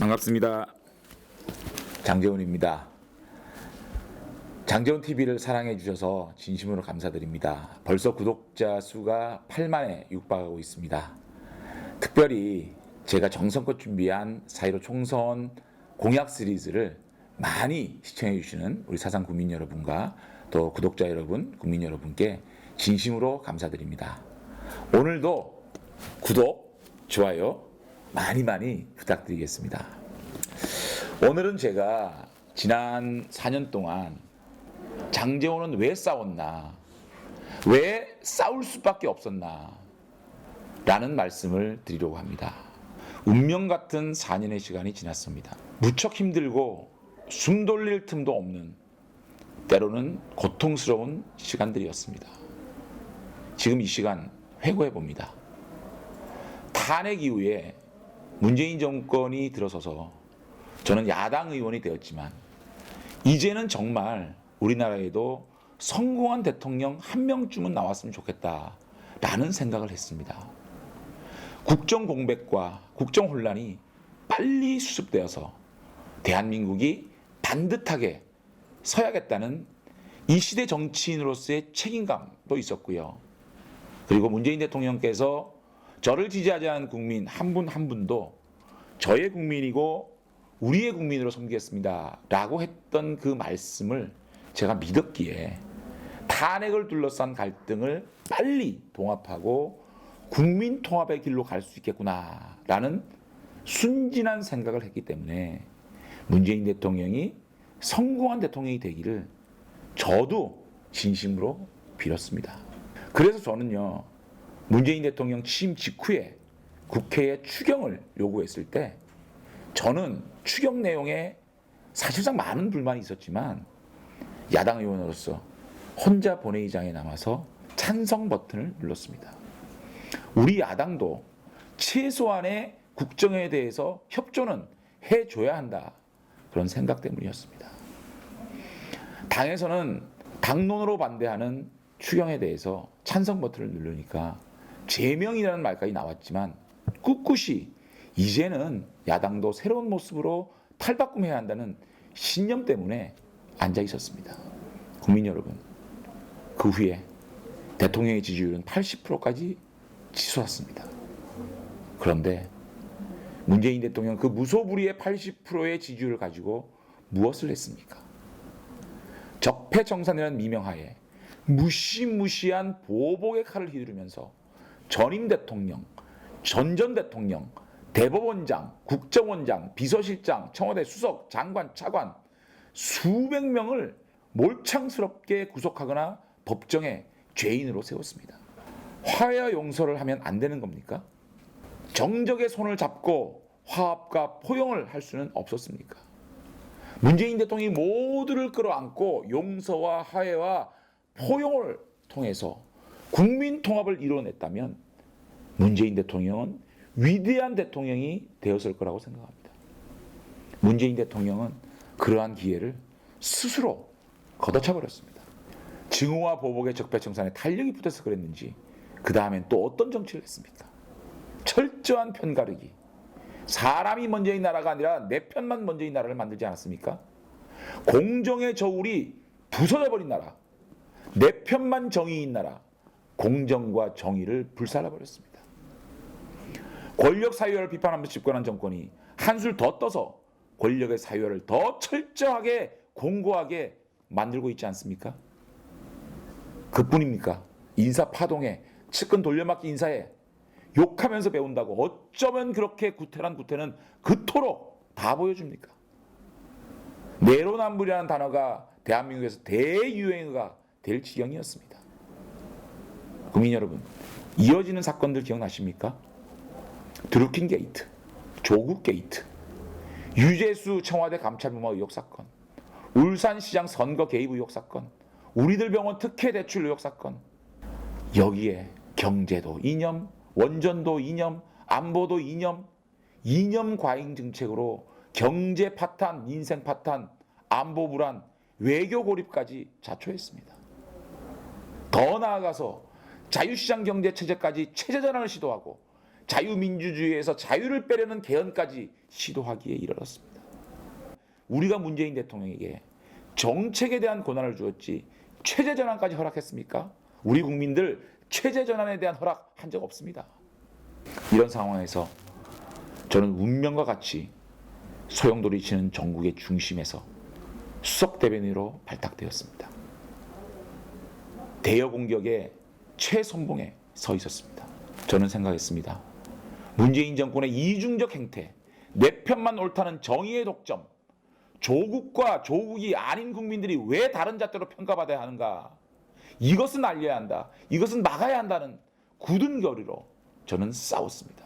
반갑습니다. 장재훈입니다. 장재훈 TV를 사랑해 주셔서 진심으로 감사드립니다. 벌써 구독자 수가 8만에 육박하고 있습니다. 특별히 제가 정성껏 준비한 4.15 총선 공약 시리즈를 많이 시청해 주시는 우리 사상 국민 여러분과 또 구독자 여러분, 국민 여러분께 진심으로 감사드립니다. 오늘도 구독, 좋아요 많이 부탁드리겠습니다. 오늘은 제가 지난 4년 동안 장재훈은 왜 싸웠나, 왜 싸울 수밖에 없었나 라는 말씀을 드리려고 합니다. 운명 같은 4년의 시간이 지났습니다. 무척 힘들고 숨 돌릴 틈도 없는, 때로는 고통스러운 시간들이었습니다. 지금 이 시간 회고해 봅니다. 탄핵 이후에 문재인 정권이 들어서서 저는 야당 의원이 되었지만 이제는 정말 우리나라에도 성공한 대통령 한 명쯤은 나왔으면 좋겠다라는 생각을 했습니다. 국정 공백과 국정 혼란이 빨리 수습되어서 대한민국이 반듯하게 서야겠다는 이 시대 정치인으로서의 책임감도 있었고요. 그리고 문재인 대통령께서 저를 지지하지 않은 국민 한 분 한 분도 저의 국민이고 우리의 국민으로 섬기겠습니다 라고 했던 그 말씀을 제가 믿었기에 탄핵을 둘러싼 갈등을 빨리 봉합하고 국민 통합의 길로 갈 수 있겠구나 라는 순진한 생각을 했기 때문에 문재인 대통령이 성공한 대통령이 되기를 저도 진심으로 빌었습니다. 그래서 저는요, 문재인 대통령 취임 직후에 국회에 추경을 요구했을 때 저는 추경 내용에 사실상 많은 불만이 있었지만 야당 의원으로서 혼자 본회의장에 남아서 찬성 버튼을 눌렀습니다. 우리 야당도 최소한의 국정에 대해서 협조는 해줘야 한다, 그런 생각 때문이었습니다. 당에서는 당론으로 반대하는 추경에 대해서 찬성 버튼을 누르니까 제명이라는 말까지 나왔지만 꿋꿋이 이제는 야당도 새로운 모습으로 탈바꿈해야 한다는 신념 때문에 앉아 있었습니다. 국민 여러분, 그 후에 대통령의 지지율은 80%까지 치솟았습니다. 그런데 문재인 대통령 그 무소불위의 80%의 지지율을 가지고 무엇을 했습니까? 적폐청산이라는 미명하에 무시무시한 보복의 칼을 휘두르면서 전임 대통령, 전 대통령, 대법원장, 국정원장, 비서실장, 청와대 수석, 장관, 차관 수백 명을 몰창스럽게 구속하거나 법정에 죄인으로 세웠습니다. 화해와 용서를 하면 안 되는 겁니까? 정적의 손을 잡고 화합과 포용을 할 수는 없었습니까? 문재인 대통령이 모두를 끌어안고 용서와 화해와 포용을 통해서 국민 통합을 이뤄냈다면 문재인 대통령은 위대한 대통령이 되었을 거라고 생각합니다. 문재인 대통령은 그러한 기회를 스스로 걷어차버렸습니다. 증오와 보복의 적폐청산에 탄력이 붙어서 그랬는지 그 다음엔 또 어떤 정치를 했습니까? 철저한 편가르기. 사람이 먼저인 나라가 아니라 내 편만 먼저인 나라를 만들지 않았습니까? 공정의 저울이 부서져버린 나라, 내 편만 정의인 나라, 공정과 정의를 불살라버렸습니다. 권력 사유화를 비판하면서 집권한 정권이 한술 더 떠서 권력의 사유화를 더 철저하게 공고하게 만들고 있지 않습니까? 그뿐입니까? 인사 파동에 측근 돌려막기 인사에 욕하면서 배운다고 어쩌면 그렇게 구태는 그토록 다 보여줍니까? 내로남불이라는 단어가 대한민국에서 대유행어가 될 지경이었습니다. 국민 여러분, 이어지는 사건들 기억나십니까? 드루킹 게이트, 조국 게이트, 유재수 청와대 감찰부마 의혹 사건, 울산시장 선거 개입 의혹 사건, 우리들 병원 특혜 대출 의혹 사건. 여기에 경제도 이념, 원전도 이념, 안보도 이념, 이념 과잉 정책으로 경제 파탄, 민생 파탄, 안보 불안, 외교 고립까지 자초했습니다. 더 나아가서 자유시장 경제 체제까지 체제 전환을 시도하고 자유민주주의에서 자유를 빼려는 개헌까지 시도하기에 이르렀습니다. 우리가 문재인 대통령에게 정책에 대한 권한을 주었지 체제 전환까지 허락했습니까? 우리 국민들 체제 전환에 대한 허락 한 적 없습니다. 이런 상황에서 저는 운명과 같이 소용돌이치는 정국의 중심에서 수석 대변인으로 발탁되었습니다. 대여 공격의 최선봉에 서 있었습니다. 저는 생각했습니다. 문재인 정권의 이중적 행태, 내 편만 옳다는 정의의 독점, 조국과 조국이 아닌 국민들이 왜 다른 잣대로 평가받아야 하는가? 이것은 알려야 한다. 이것은 막아야 한다는 굳은 결의로 저는 싸웠습니다.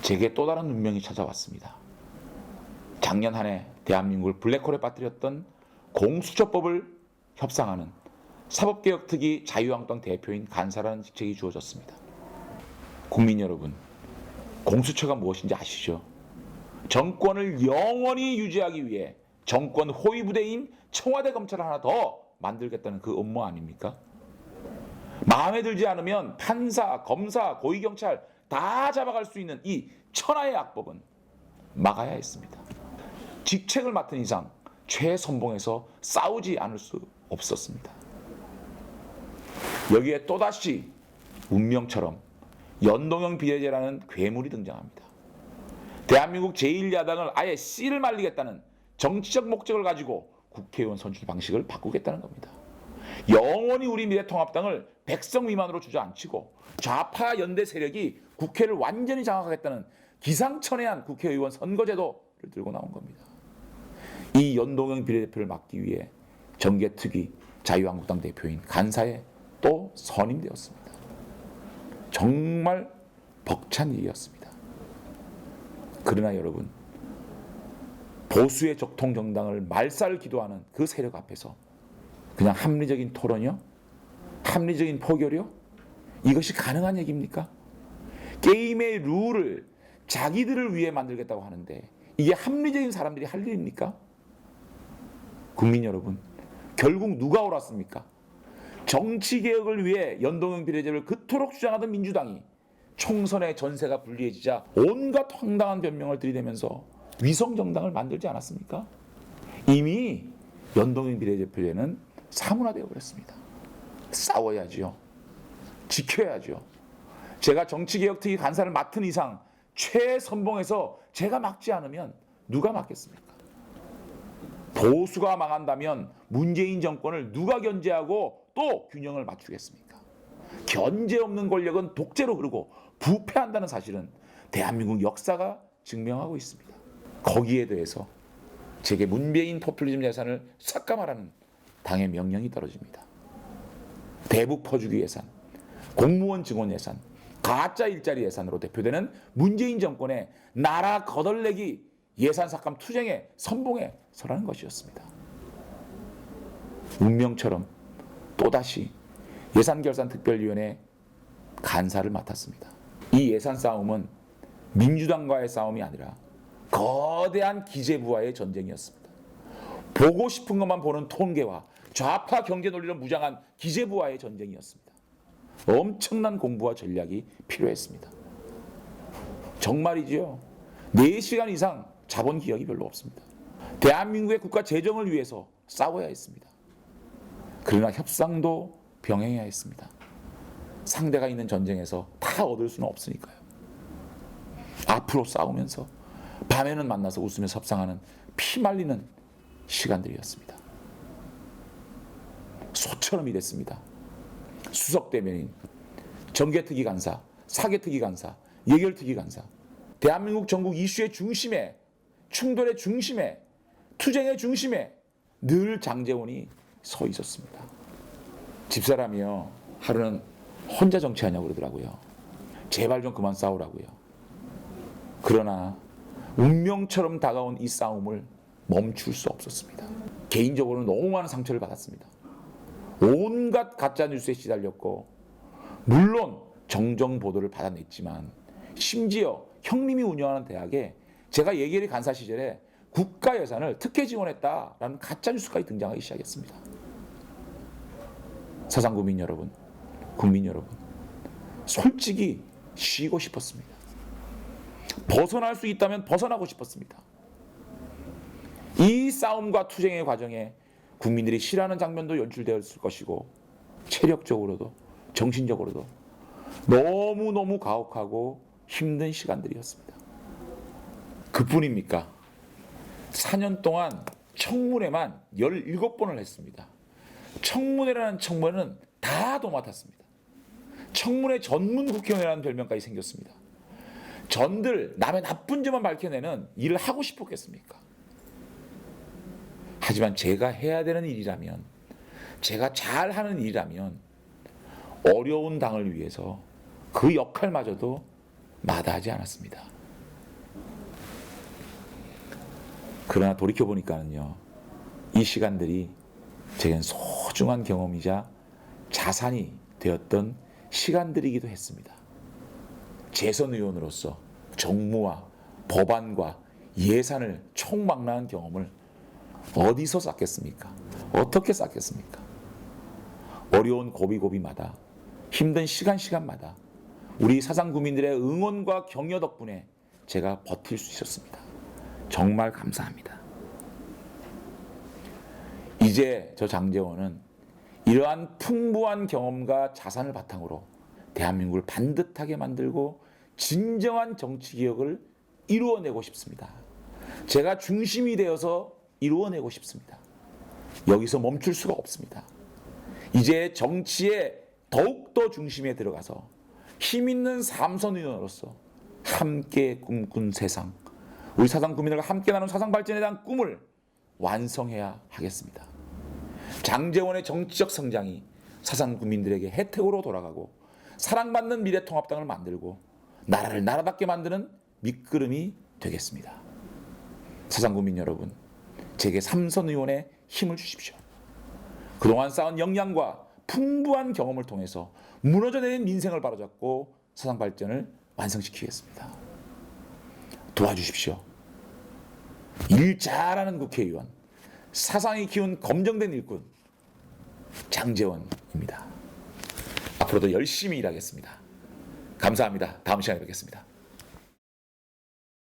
제게 또 다른 운명이 찾아왔습니다. 작년 한 해 대한민국을 블랙홀에 빠뜨렸던 공수처법을 협상하는 사법개혁특위 자유한국당 대표인 간사라는 직책이 주어졌습니다. 국민 여러분, 공수처가 무엇인지 아시죠? 정권을 영원히 유지하기 위해 정권 호위 부대인 청와대 검찰을 하나 더 만들겠다는 그 업무 아닙니까? 마음에 들지 않으면 판사, 검사, 고위경찰 다 잡아갈 수 있는 이 천하의 악법은 막아야 했습니다. 직책을 맡은 이상 최선봉에서 싸우지 않을 수 없었습니다. 여기에 또다시 운명처럼 연동형 비례제라는 괴물이 등장합니다. 대한민국 제1야당을 아예 씨를 말리겠다는 정치적 목적을 가지고 국회의원 선출 방식을 바꾸겠다는 겁니다. 영원히 우리 미래통합당을 백석 미만으로 주저앉히고 좌파 연대 세력이 국회를 완전히 장악하겠다는 기상천외한 국회의원 선거제도를 들고 나온 겁니다. 이 연동형 비례대표를 막기 위해 정계특위 자유한국당 대표인 간사에 또 선임되었습니다. 정말 벅찬 일이었습니다. 그러나 여러분, 보수의 적통정당을 말살 기도하는 그 세력 앞에서 그냥 합리적인 토론이요? 합리적인 포결이요? 이것이 가능한 얘기입니까? 게임의 룰을 자기들을 위해 만들겠다고 하는데 이게 합리적인 사람들이 할 일입니까? 국민 여러분, 결국 누가 옳았습니까? 정치개혁을 위해 연동형 비례제를 그토록 주장하던 민주당이 총선의 전세가 불리해지자 온갖 황당한 변명을 들이대면서 위성정당을 만들지 않았습니까? 이미 연동형 비례대표제는 사문화되어 버렸습니다. 싸워야지요. 지켜야죠. 제가 정치개혁특위 간사를 맡은 이상 최선봉에서 제가 막지 않으면 누가 막겠습니까? 보수가 망한다면 문재인 정권을 누가 견제하고 또 균형을 맞추겠습니까? 견제 없는 권력은 독재로 흐르고 부패한다는 사실은 대한민국 역사가 증명하고 있습니다. 거기에 대해서 제게 문재인 포퓰리즘 예산을 삭감하라는 당의 명령이 떨어집니다. 대북 퍼주기 예산, 공무원 증원 예산, 가짜 일자리 예산으로 대표되는 문재인 정권의 나라 거덜내기 예산 삭감 투쟁의 선봉에 서라는 것이었습니다. 운명처럼 또다시 예산결산특별위원회 간사를 맡았습니다. 이 예산 싸움은 민주당과의 싸움이 아니라 거대한 기재부와의 전쟁이었습니다. 보고 싶은 것만 보는 통계와 좌파 경제 논리로 무장한 기재부와의 전쟁이었습니다. 엄청난 공부와 전략이 필요했습니다. 정말이지요. 4시간 이상 자본 기억이 별로 없습니다. 대한민국의 국가 재정을 위해서 싸워야 했습니다. 그러나 협상도 병행해야 했습니다. 상대가 있는 전쟁에서 다 얻을 수는 없으니까요. 앞으로 싸우면서 밤에는 만나서 웃으면서 협상하는 피말리는 시간들이었습니다. 소처럼 일했습니다. 수석대변인, 정계특위 간사, 사개특위 간사, 예결특위 간사, 대한민국 전국 이슈의 중심에, 충돌의 중심에, 투쟁의 중심에 늘 장제원이 서 있었습니다. 집사람이요, 하루는 혼자 정치하냐고 그러더라고요. 제발 좀 그만 싸우라고요. 그러나 운명처럼 다가온 이 싸움을 멈출 수 없었습니다. 개인적으로는 너무 많은 상처를 받았습니다. 온갖 가짜뉴스에 시달렸고, 물론 정정 보도를 받아냈지만 심지어 형님이 운영하는 대학에 제가 예결위 간사 시절에 국가 예산을 특혜 지원했다라는 가짜뉴스까지 등장하기 시작했습니다. 사상국민 여러분, 국민 여러분, 솔직히 쉬고 싶었습니다. 벗어날 수 있다면 벗어나고 싶었습니다. 이 싸움과 투쟁의 과정에 국민들이 싫어하는 장면도 연출되었을 것이고 체력적으로도 정신적으로도 너무너무 가혹하고 힘든 시간들이었습니다. 그뿐입니까? 4년 동안 청문회만 17번을 했습니다. 청문회라는 청문회는 다 도맡았습니다. 청문회 전문 국회의원이라는 별명까지 생겼습니다. 전들 남의 나쁜 점만 밝혀내는 일을 하고 싶었겠습니까? 하지만 제가 해야 되는 일이라면, 제가 잘하는 일이라면 어려운 당을 위해서 그 역할마저도 마다하지 않았습니다. 그러나 돌이켜보니까는요, 이 시간들이 제겐 소중한 경험이자 자산이 되었던 시간들이기도 했습니다. 재선 의원으로서 정무와 법안과 예산을 총망라한 경험을 어디서 쌓겠습니까? 어떻게 쌓겠습니까? 어려운 고비고비마다, 힘든 시간마다 우리 사상 구민들의 응원과 격려 덕분에 제가 버틸 수 있었습니다. 정말 감사합니다. 이제 저 장제원은 이러한 풍부한 경험과 자산을 바탕으로 대한민국을 반듯하게 만들고 진정한 정치개혁을 이루어내고 싶습니다. 제가 중심이 되어서 이루어내고 싶습니다. 여기서 멈출 수가 없습니다. 이제 정치의 더욱더 중심에 들어가서 힘있는 삼선 의원으로서 함께 꿈꾼 세상, 우리 사상 구민들과 함께 나눈 사상 발전에 대한 꿈을 완성해야 하겠습니다. 장제원의 정치적 성장이 사상 구민들에게 혜택으로 돌아가고 사랑받는 미래통합당을 만들고 나라를 나라답게 만드는 밑거름이 되겠습니다. 사상 구민 여러분, 제게 삼선 의원의 힘을 주십시오. 그동안 쌓은 역량과 풍부한 경험을 통해서 무너져 내린 민생을 바로잡고 사상 발전을 완성시키겠습니다. 도와주십시오. 일 잘하는 국회의원, 사상이 키운 검증된 일꾼 장제원입니다. 앞으로도 열심히 일하겠습니다. 감사합니다. 다음 시간에 뵙겠습니다.